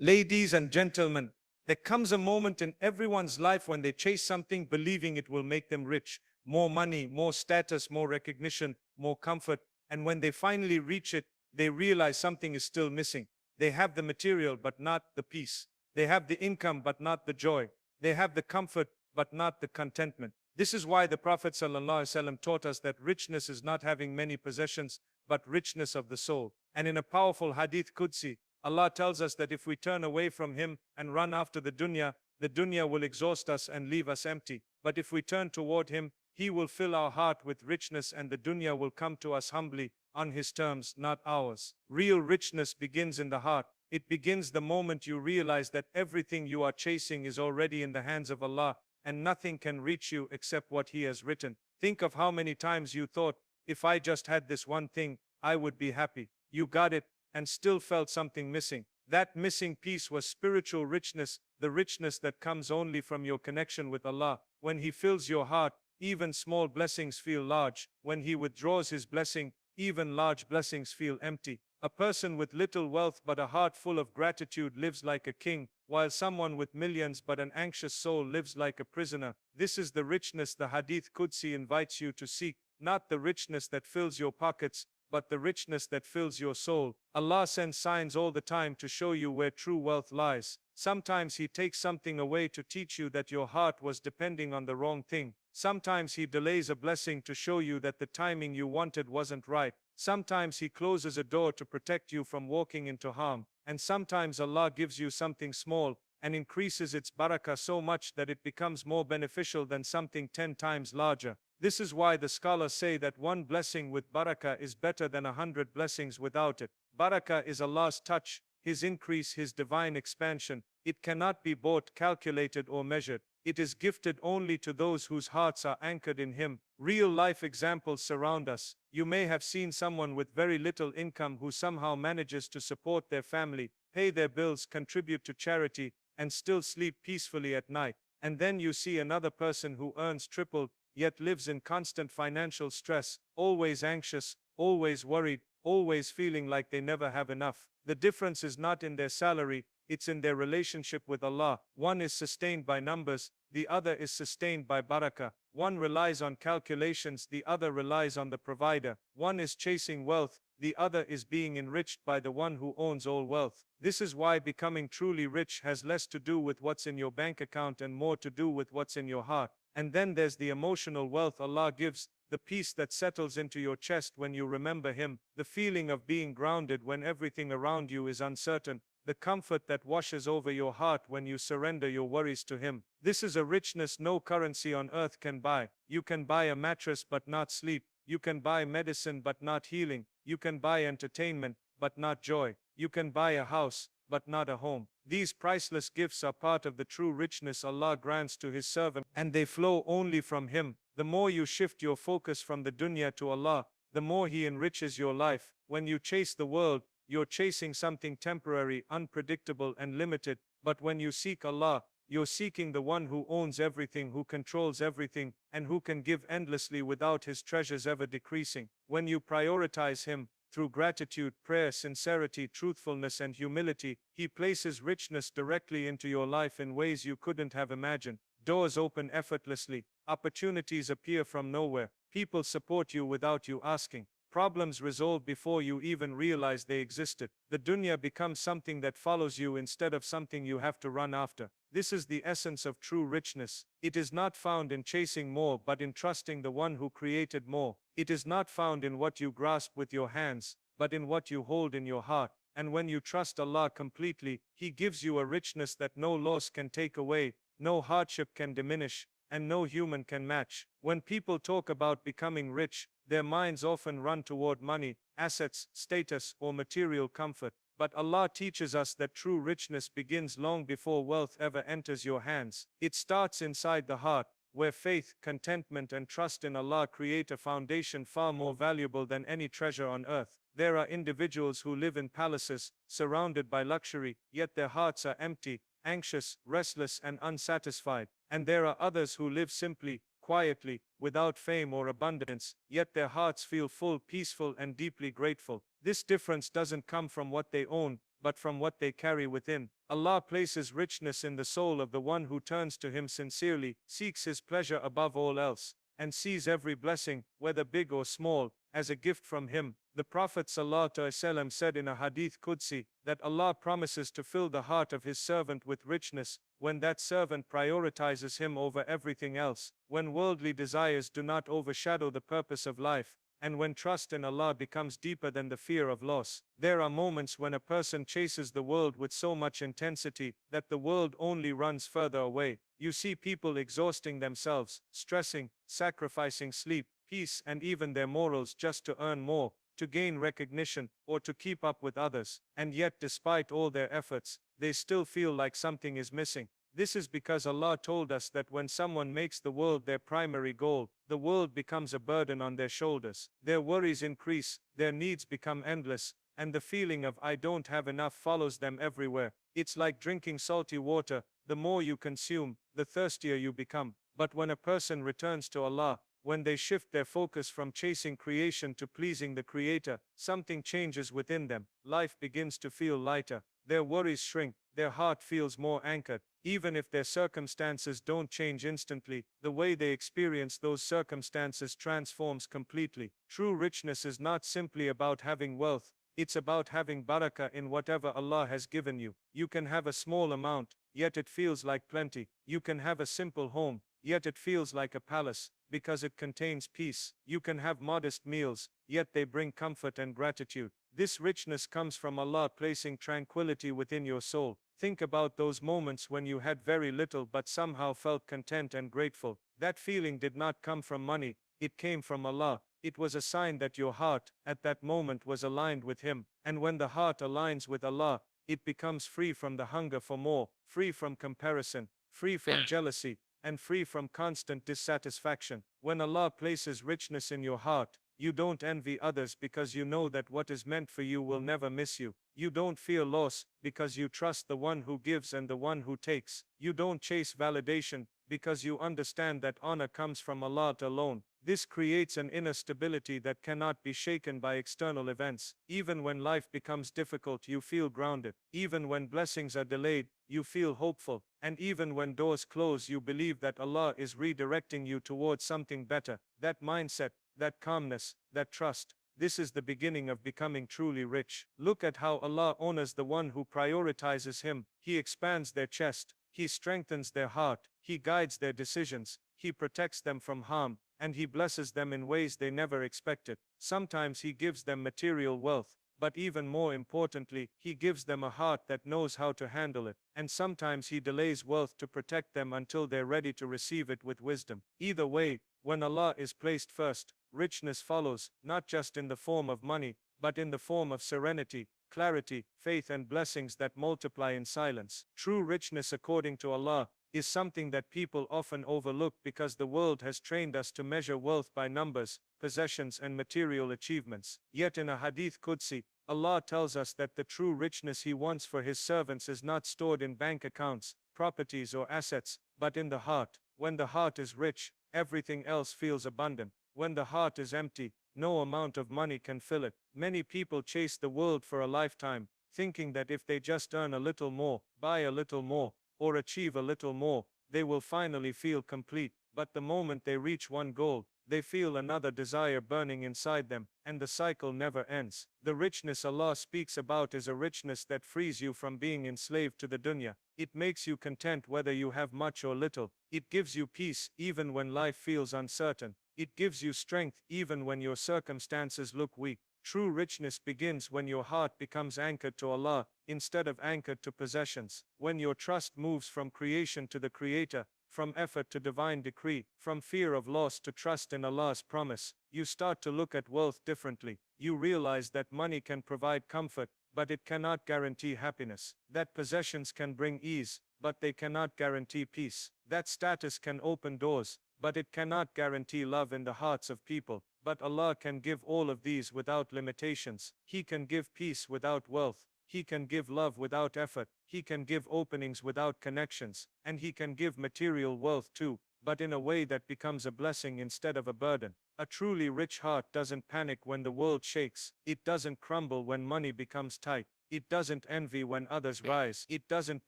Ladies and gentlemen, there comes a moment in everyone's life when they chase something believing it will make them rich. More money, more status, more recognition, more comfort. And when they finally reach it, they realize something is still missing. They have the material but not the peace. They have the income but not the joy. They have the comfort but not the contentment. This is why the Prophet ﷺ taught us that richness is not having many possessions, but richness of the soul. And in a powerful Hadith Qudsi, Allah tells us that if we turn away from Him and run after the dunya will exhaust us and leave us empty. But if we turn toward Him, He will fill our heart with richness and the dunya will come to us humbly, on His terms, not ours. Real richness begins in the heart. It begins the moment you realize that everything you are chasing is already in the hands of Allah, and nothing can reach you except what He has written. Think of how many times you thought, if I just had this one thing, I would be happy. You got it, and still felt something missing. That missing piece was spiritual richness, the richness that comes only from your connection with Allah. When He fills your heart, even small blessings feel large. When He withdraws His blessing, even large blessings feel empty. A person with little wealth but a heart full of gratitude lives like a king, while someone with millions but an anxious soul lives like a prisoner. This is the richness the Hadith Qudsi invites you to seek, not the richness that fills your pockets, but the richness that fills your soul. Allah sends signs all the time to show you where true wealth lies. Sometimes He takes something away to teach you that your heart was depending on the wrong thing. Sometimes He delays a blessing to show you that the timing you wanted wasn't right. Sometimes He closes a door to protect you from walking into harm. And sometimes Allah gives you something small and increases its barakah so much that it becomes more beneficial than something 10 times larger. This is why the scholars say that one blessing with barakah is better than 100 blessings without it. Barakah is Allah's touch, His increase, His divine expansion. It cannot be bought, calculated or measured. It is gifted only to those whose hearts are anchored in Him. Real life examples surround us. You may have seen someone with very little income who somehow manages to support their family, pay their bills, contribute to charity, and still sleep peacefully at night. And then you see another person who earns triple, yet lives in constant financial stress, always anxious, always worried, always feeling like they never have enough. The difference is not in their salary, it's in their relationship with Allah. One is sustained by numbers, the other is sustained by barakah. One relies on calculations, the other relies on the provider. One is chasing wealth, the other is being enriched by the one who owns all wealth. This is why becoming truly rich has less to do with what's in your bank account and more to do with what's in your heart. And then there's the emotional wealth Allah gives, the peace that settles into your chest when you remember Him, the feeling of being grounded when everything around you is uncertain, the comfort that washes over your heart when you surrender your worries to Him. This is a richness no currency on earth can buy. You can buy a mattress but not sleep. You can buy medicine but not healing. You can buy entertainment but not joy. You can buy a house but not a home. These priceless gifts are part of the true richness Allah grants to His servant, and they flow only from Him. The more you shift your focus from the dunya to Allah, the more He enriches your life. When you chase the world, you're chasing something temporary, unpredictable and limited. But when you seek Allah, you're seeking the one who owns everything, who controls everything, and who can give endlessly without His treasures ever decreasing. When you prioritize Him, through gratitude, prayer, sincerity, truthfulness and humility, He places richness directly into your life in ways you couldn't have imagined. Doors open effortlessly, opportunities appear from nowhere, people support you without you asking, problems resolve before you even realize they existed. The dunya becomes something that follows you instead of something you have to run after. This is the essence of true richness. It is not found in chasing more but in trusting the one who created more. It is not found in what you grasp with your hands, but in what you hold in your heart. And when you trust Allah completely, He gives you a richness that no loss can take away, no hardship can diminish, and no human can match. When people talk about becoming rich, their minds often run toward money, assets, status, or material comfort. But Allah teaches us that true richness begins long before wealth ever enters your hands. It starts inside the heart, where faith, contentment and trust in Allah create a foundation far more valuable than any treasure on earth. There are individuals who live in palaces, surrounded by luxury, yet their hearts are empty, anxious, restless and unsatisfied. And there are others who live simply, quietly, without fame or abundance, yet their hearts feel full, peaceful and deeply grateful. This difference doesn't come from what they own, but from what they carry within. Allah places richness in the soul of the one who turns to Him sincerely, seeks His pleasure above all else, and sees every blessing, whether big or small, as a gift from Him. The Prophet ﷺ said in a Hadith Qudsi that Allah promises to fill the heart of His servant with richness when that servant prioritizes Him over everything else, when worldly desires do not overshadow the purpose of life, and when trust in Allah becomes deeper than the fear of loss. There are moments when a person chases the world with so much intensity that the world only runs further away. You see people exhausting themselves, stressing, sacrificing sleep, peace, and even their morals just to earn more, to gain recognition, or to keep up with others. And yet, despite all their efforts, they still feel like something is missing. This is because Allah told us that when someone makes the world their primary goal, the world becomes a burden on their shoulders. Their worries increase, their needs become endless, and the feeling of "I don't have enough" follows them everywhere. It's like drinking salty water. The more you consume, the thirstier you become. But when a person returns to Allah, when they shift their focus from chasing creation to pleasing the Creator, something changes within them. Life begins to feel lighter. Their worries shrink. Their heart feels more anchored. Even if their circumstances don't change instantly, the way they experience those circumstances transforms completely. True richness is not simply about having wealth. It's about having barakah in whatever Allah has given you. You can have a small amount, yet it feels like plenty. You can have a simple home, yet it feels like a palace, because it contains peace. You can have modest meals, yet they bring comfort and gratitude. This richness comes from Allah placing tranquility within your soul. Think about those moments when you had very little but somehow felt content and grateful. That feeling did not come from money, it came from Allah. It was a sign that your heart, at that moment, was aligned with Him. And when the heart aligns with Allah, it becomes free from the hunger for more, free from comparison, free from jealousy, and free from constant dissatisfaction. When Allah places richness in your heart, you don't envy others because you know that what is meant for you will never miss you. You don't fear loss because you trust the one who gives and the one who takes. You don't chase validation because you understand that honor comes from Allah alone. This creates an inner stability that cannot be shaken by external events. Even when life becomes difficult, you feel grounded. Even when blessings are delayed, you feel hopeful. And even when doors close, you believe that Allah is redirecting you towards something better. That mindset, that calmness, that trust, this is the beginning of becoming truly rich. Look at how Allah honors the one who prioritizes Him. He expands their chest, He strengthens their heart, He guides their decisions, He protects them from harm, and He blesses them in ways they never expected. Sometimes He gives them material wealth, but even more importantly, He gives them a heart that knows how to handle it. And sometimes He delays wealth to protect them until they're ready to receive it with wisdom. Either way, when Allah is placed first, richness follows, not just in the form of money, but in the form of serenity, clarity, faith, and blessings that multiply in silence. True richness, according to Allah, is something that people often overlook because the world has trained us to measure wealth by numbers, possessions, and material achievements. Yet in a Hadith Qudsi, Allah tells us that the true richness He wants for His servants is not stored in bank accounts, properties, or assets, but in the heart. When the heart is rich, everything else feels abundant. When the heart is empty, no amount of money can fill it. Many people chase the world for a lifetime, thinking that if they just earn a little more, buy a little more, or achieve a little more, they will finally feel complete. But the moment they reach one goal, they feel another desire burning inside them, and the cycle never ends. The richness Allah speaks about is a richness that frees you from being enslaved to the dunya. It makes you content whether you have much or little. It gives you peace even when life feels uncertain. It gives you strength even when your circumstances look weak. True richness begins when your heart becomes anchored to Allah, instead of anchored to possessions. When your trust moves from creation to the Creator, from effort to divine decree, from fear of loss to trust in Allah's promise, you start to look at wealth differently. You realize that money can provide comfort, but it cannot guarantee happiness. That possessions can bring ease, but they cannot guarantee peace. That status can open doors, but it cannot guarantee love in the hearts of people. But Allah can give all of these without limitations. He can give peace without wealth. He can give love without effort. He can give openings without connections. And He can give material wealth too, but in a way that becomes a blessing instead of a burden. A truly rich heart doesn't panic when the world shakes. It doesn't crumble when money becomes tight. It doesn't envy when others rise. It doesn't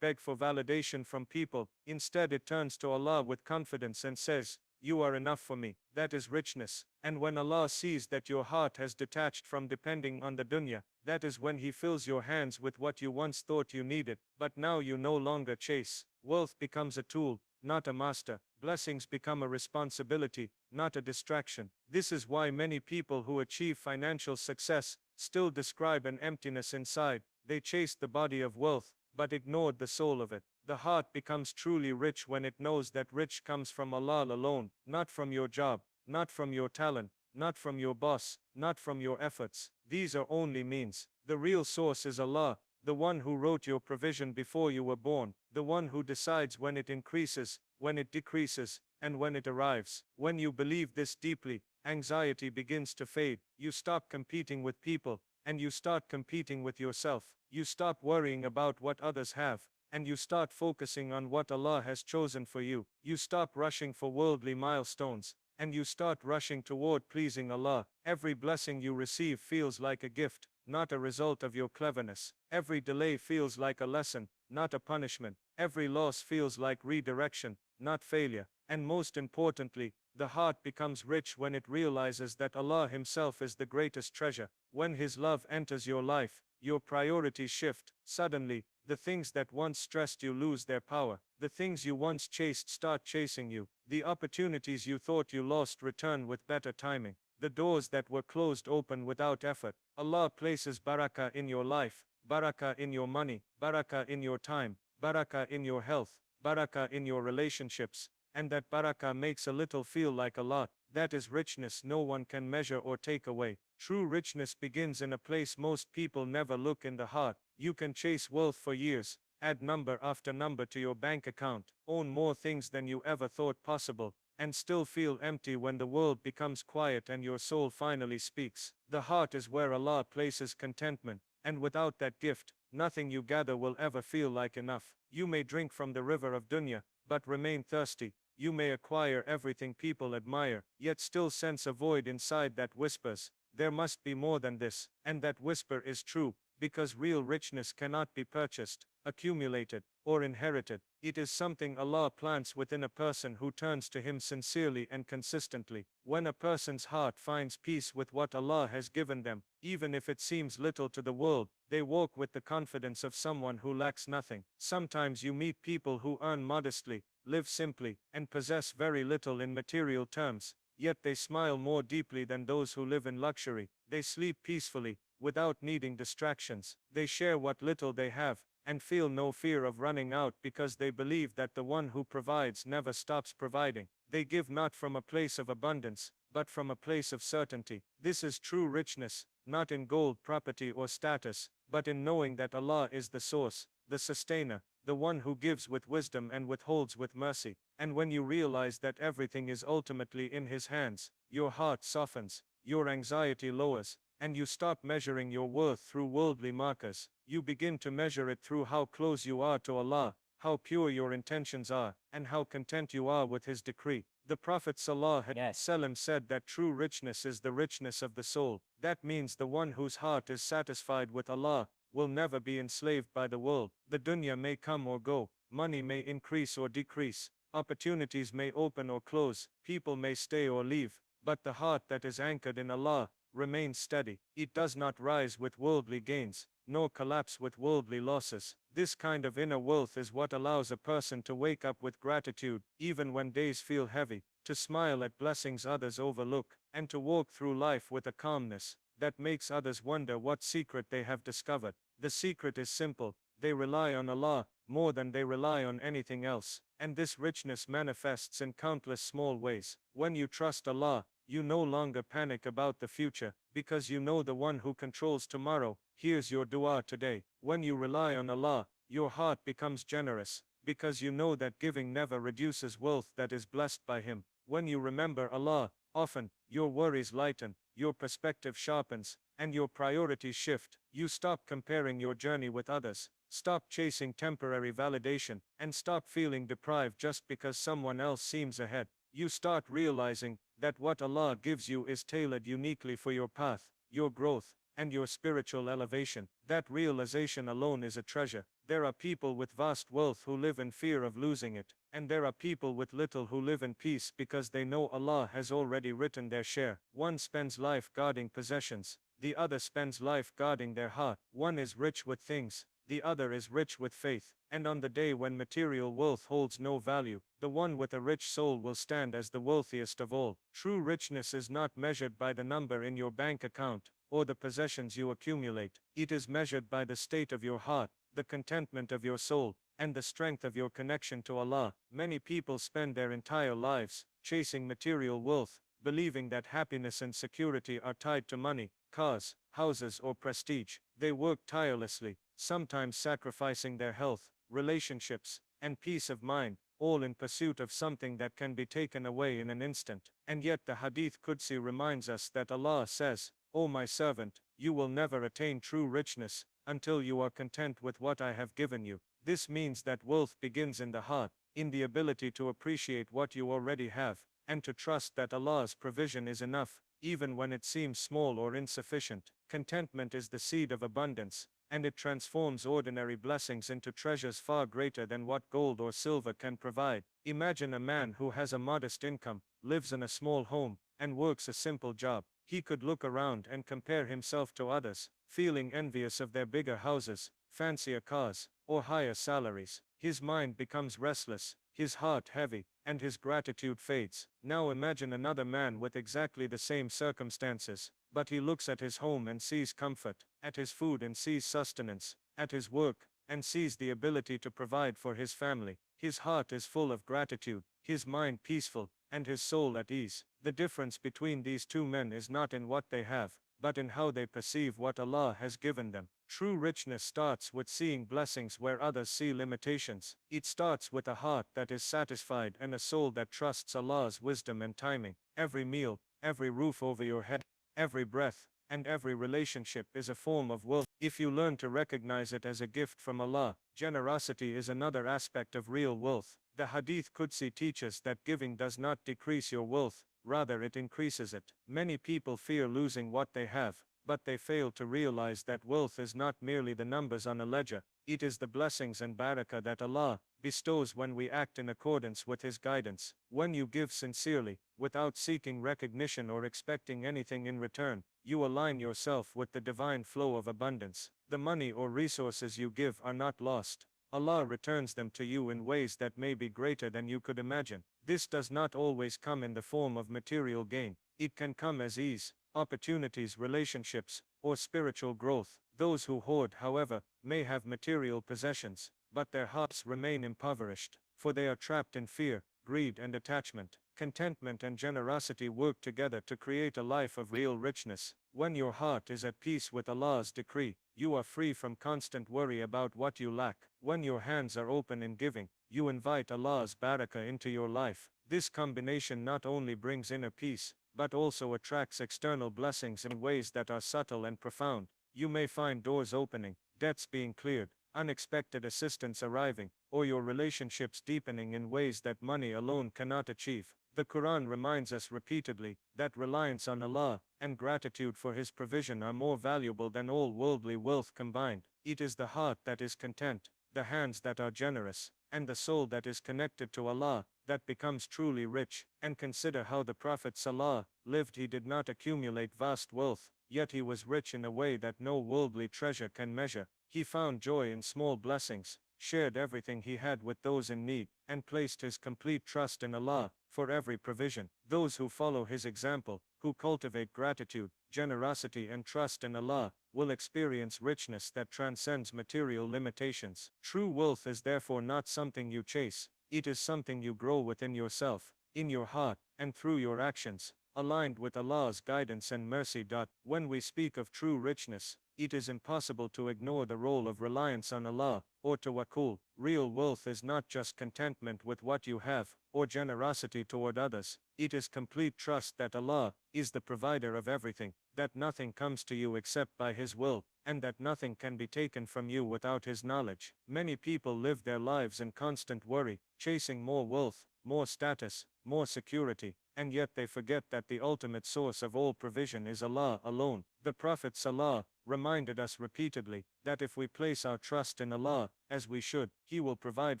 beg for validation from people. Instead, it turns to Allah with confidence and says, "You are enough for me." That is richness. And when Allah sees that your heart has detached from depending on the dunya, that is when He fills your hands with what you once thought you needed, but now you no longer chase. Wealth becomes a tool, not a master. Blessings become a responsibility, not a distraction. This is why many people who achieve financial success still describe an emptiness inside. They chased the body of wealth, but ignored the soul of it. The heart becomes truly rich when it knows that rich comes from Allah alone, not from your job, not from your talent, not from your boss, not from your efforts. These are only means. The real source is Allah, the one who wrote your provision before you were born, the one who decides when it increases, when it decreases, and when it arrives. When you believe this deeply, anxiety begins to fade. You stop competing with people, and you start competing with yourself. You stop worrying about what others have, and you start focusing on what Allah has chosen for you. You stop rushing for worldly milestones, and you start rushing toward pleasing Allah. Every blessing you receive feels like a gift, not a result of your cleverness. Every delay feels like a lesson, not a punishment. Every loss feels like redirection, not failure. And most importantly, the heart becomes rich when it realizes that Allah Himself is the greatest treasure. When His love enters your life, your priorities shift. Suddenly, the things that once stressed you lose their power. The things you once chased start chasing you. The opportunities you thought you lost return with better timing. The doors that were closed open without effort. Allah places barakah in your life, barakah in your money, barakah in your time, barakah in your health, barakah in your relationships. And that barakah makes a little feel like a lot. That is richness no one can measure or take away. True richness begins in a place most people never look: in the heart. You can chase wealth for years, add number after number to your bank account, own more things than you ever thought possible, and still feel empty when the world becomes quiet and your soul finally speaks. The heart is where Allah places contentment, and without that gift, nothing you gather will ever feel like enough. You may drink from the river of dunya, but remain thirsty. You may acquire everything people admire, yet still sense a void inside that whispers, "There must be more than this." And that whisper is true, because real richness cannot be purchased, accumulated, or inherited. It is something Allah plants within a person who turns to Him sincerely and consistently. When a person's heart finds peace with what Allah has given them, even if it seems little to the world, they walk with the confidence of someone who lacks nothing. Sometimes you meet people who earn modestly, live simply, and possess very little in material terms, yet they smile more deeply than those who live in luxury. They sleep peacefully, without needing distractions. They share what little they have, and feel no fear of running out because they believe that the one who provides never stops providing. They give not from a place of abundance, but from a place of certainty. This is true richness, not in gold, property, or status, but in knowing that Allah is the source, the sustainer, the one who gives with wisdom and withholds with mercy. And when you realize that everything is ultimately in His hands, your heart softens, your anxiety lowers, and you stop measuring your worth through worldly markers. You begin to measure it through how close you are to Allah, how pure your intentions are, and how content you are with His decree. The Prophet ﷺ said that true richness is the richness of the soul. That means the one whose heart is satisfied with Allah will never be enslaved by the world. The dunya may come or go, money may increase or decrease, opportunities may open or close, people may stay or leave, but the heart that is anchored in Allah remains steady. It does not rise with worldly gains, nor collapse with worldly losses. This kind of inner wealth is what allows a person to wake up with gratitude, even when days feel heavy, to smile at blessings others overlook, and to walk through life with a calmness that makes others wonder what secret they have discovered. The secret is simple: they rely on Allah more than they rely on anything else. And this richness manifests in countless small ways. When you trust Allah, you no longer panic about the future, because you know the one who controls tomorrow hears your dua today. When you rely on Allah, your heart becomes generous, because you know that giving never reduces wealth that is blessed by Him. When you remember Allah, often, your worries lighten, your perspective sharpens, and your priorities shift. You stop comparing your journey with others, stop chasing temporary validation, and stop feeling deprived just because someone else seems ahead. You start realizing that what Allah gives you is tailored uniquely for your path, your growth, and your spiritual elevation. That realization alone is a treasure. There are people with vast wealth who live in fear of losing it, and there are people with little who live in peace because they know Allah has already written their share. One spends life guarding possessions, the other spends life guarding their heart. One is rich with things, the other is rich with faith, and on the day when material wealth holds no value, the one with a rich soul will stand as the wealthiest of all. True richness is not measured by the number in your bank account, or the possessions you accumulate. It is measured by the state of your heart, the contentment of your soul, and the strength of your connection to Allah. Many people spend their entire lives chasing material wealth, believing that happiness and security are tied to money, cars, houses, or prestige. They work tirelessly, sometimes sacrificing their health, relationships, and peace of mind, all in pursuit of something that can be taken away in an instant. And yet the Hadith Qudsi reminds us that Allah says, "O my servant, you will never attain true richness until you are content with what I have given you." This means that wealth begins in the heart, in the ability to appreciate what you already have, and to trust that Allah's provision is enough, even when it seems small or insufficient. Contentment is the seed of abundance, and it transforms ordinary blessings into treasures far greater than what gold or silver can provide. Imagine a man who has a modest income, lives in a small home, and works a simple job. He could look around and compare himself to others, feeling envious of their bigger houses, fancier cars, or higher salaries. His mind becomes restless, his heart heavy, and his gratitude fades. Now imagine another man with exactly the same circumstances, but he looks at his home and sees comfort, at his food and sees sustenance, at his work, and sees the ability to provide for his family. His heart is full of gratitude, his mind peaceful, and his soul at ease. The difference between these two men is not in what they have, but in how they perceive what Allah has given them. True richness starts with seeing blessings where others see limitations. It starts with a heart that is satisfied and a soul that trusts Allah's wisdom and timing. Every meal, every roof over your head, every breath, and every relationship is a form of wealth. If you learn to recognize it as a gift from Allah, generosity is another aspect of real wealth. The Hadith Qudsi teaches that giving does not decrease your wealth, rather it increases it. Many people fear losing what they have, but they fail to realize that wealth is not merely the numbers on a ledger, it is the blessings and barakah that Allah bestows when we act in accordance with His guidance. When you give sincerely, without seeking recognition or expecting anything in return, you align yourself with the divine flow of abundance. The money or resources you give are not lost. Allah returns them to you in ways that may be greater than you could imagine. This does not always come in the form of material gain. It can come as ease, opportunities, relationships, or spiritual growth. Those who hoard, however, may have material possessions, but their hearts remain impoverished, for they are trapped in fear, greed, and attachment. Contentment and generosity work together to create a life of real richness. When your heart is at peace with Allah's decree, you are free from constant worry about what you lack. When your hands are open in giving, you invite Allah's barakah into your life. This combination not only brings inner peace, but also attracts external blessings in ways that are subtle and profound. You may find doors opening, debts being cleared, unexpected assistance arriving, or your relationships deepening in ways that money alone cannot achieve. The Quran reminds us repeatedly that reliance on Allah and gratitude for His provision are more valuable than all worldly wealth combined. It is the heart that is content, the hands that are generous, and the soul that is connected to Allah that becomes truly rich. And consider how the Prophet Salah lived. He did not accumulate vast wealth, yet he was rich in a way that no worldly treasure can measure. He found joy in small blessings, shared everything he had with those in need, and placed his complete trust in Allah for every provision. Those who follow his example, who cultivate gratitude, generosity, and trust in Allah, will experience richness that transcends material limitations. True wealth is therefore not something you chase, it is something you grow within yourself, in your heart, and through your actions, aligned with Allah's guidance and mercy. When we speak of true richness, it is impossible to ignore the role of reliance on Allah, or tawakkul. Real wealth is not just contentment with what you have, or generosity toward others. It is complete trust that Allah is the provider of everything, that nothing comes to you except by His will, and that nothing can be taken from you without His knowledge. Many people live their lives in constant worry, chasing more wealth, more status, more security, and yet they forget that the ultimate source of all provision is Allah alone. The Prophet ﷺ reminded us repeatedly that if we place our trust in Allah, as we should, He will provide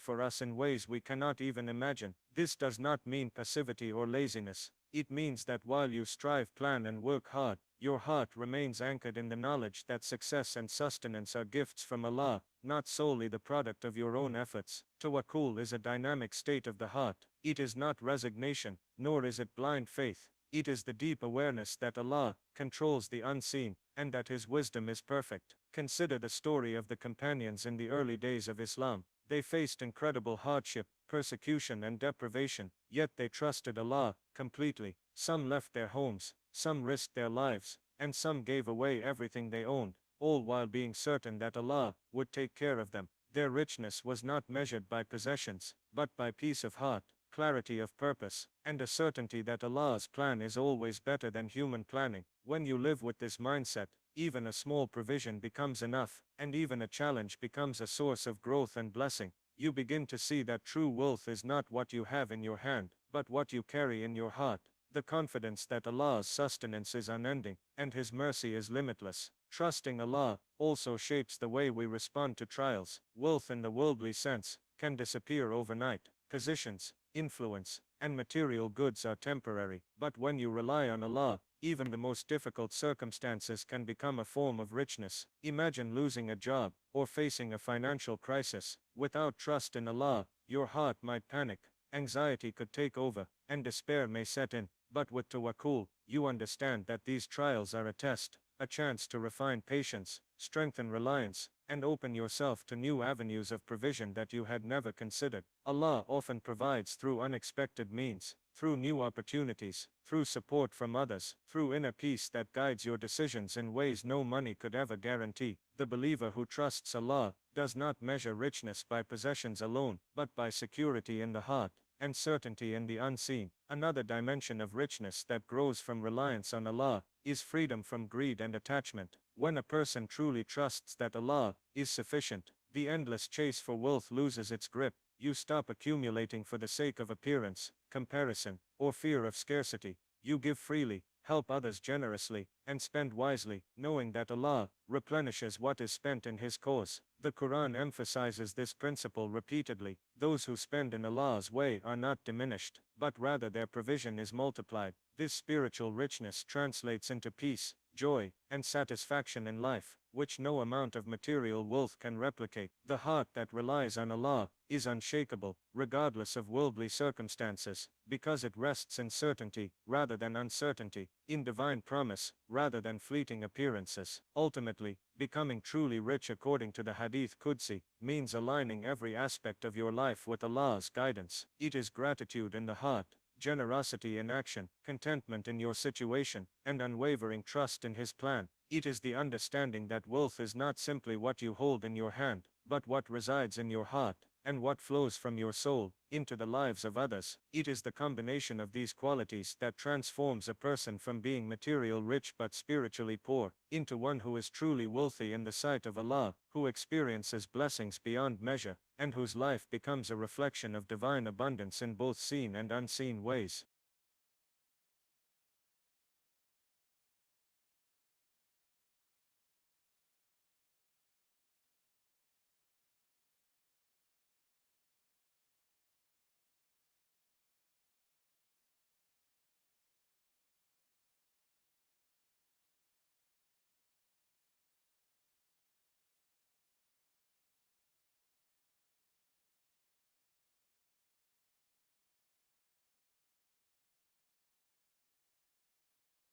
for us in ways we cannot even imagine. This does not mean passivity or laziness. It means that while you strive, plan and work hard, your heart remains anchored in the knowledge that success and sustenance are gifts from Allah, not solely the product of your own efforts. Tawakkul is a dynamic state of the heart. It is not resignation, nor is it blind faith. It is the deep awareness that Allah controls the unseen, and that His wisdom is perfect. Consider the story of the companions in the early days of Islam. They faced incredible hardship, persecution and deprivation, yet they trusted Allah completely. Some left their homes, some risked their lives, and some gave away everything they owned, all while being certain that Allah would take care of them. Their richness was not measured by possessions, but by peace of heart, clarity of purpose, and a certainty that Allah's plan is always better than human planning. When you live with this mindset, even a small provision becomes enough, and even a challenge becomes a source of growth and blessing. You begin to see that true wealth is not what you have in your hand, but what you carry in your heart. The confidence that Allah's sustenance is unending, and His mercy is limitless. Trusting Allah also shapes the way we respond to trials. Wealth in the worldly sense can disappear overnight. Positions, influence, and material goods are temporary, but when you rely on Allah, even the most difficult circumstances can become a form of richness. Imagine losing a job, or facing a financial crisis. Without trust in Allah, your heart might panic, anxiety could take over, and despair may set in. But with tawakkul, you understand that these trials are a test, a chance to refine patience, strengthen reliance, and open yourself to new avenues of provision that you had never considered. Allah often provides through unexpected means, through new opportunities, through support from others, through inner peace that guides your decisions in ways no money could ever guarantee. The believer who trusts Allah does not measure richness by possessions alone, but by security in the heart and certainty in the unseen. Another dimension of richness that grows from reliance on Allah is freedom from greed and attachment. When a person truly trusts that Allah is sufficient, the endless chase for wealth loses its grip. You stop accumulating for the sake of appearance, comparison, or fear of scarcity. You give freely, help others generously, and spend wisely, knowing that Allah replenishes what is spent in His cause. The Quran emphasizes this principle repeatedly. Those who spend in Allah's way are not diminished, but rather their provision is multiplied. This spiritual richness translates into peace, joy, and satisfaction in life, which no amount of material wealth can replicate. The heart that relies on Allah is unshakable, regardless of worldly circumstances, because it rests in certainty rather than uncertainty, in divine promise rather than fleeting appearances. Ultimately, becoming truly rich according to the Hadith Qudsi means aligning every aspect of your life with Allah's guidance. It is gratitude in the heart, generosity in action, contentment in your situation, and unwavering trust in His plan. It is the understanding that wealth is not simply what you hold in your hand, but what resides in your heart, and what flows from your soul into the lives of others. It is the combination of these qualities that transforms a person from being material rich but spiritually poor, into one who is truly wealthy in the sight of Allah, who experiences blessings beyond measure, and whose life becomes a reflection of divine abundance in both seen and unseen ways.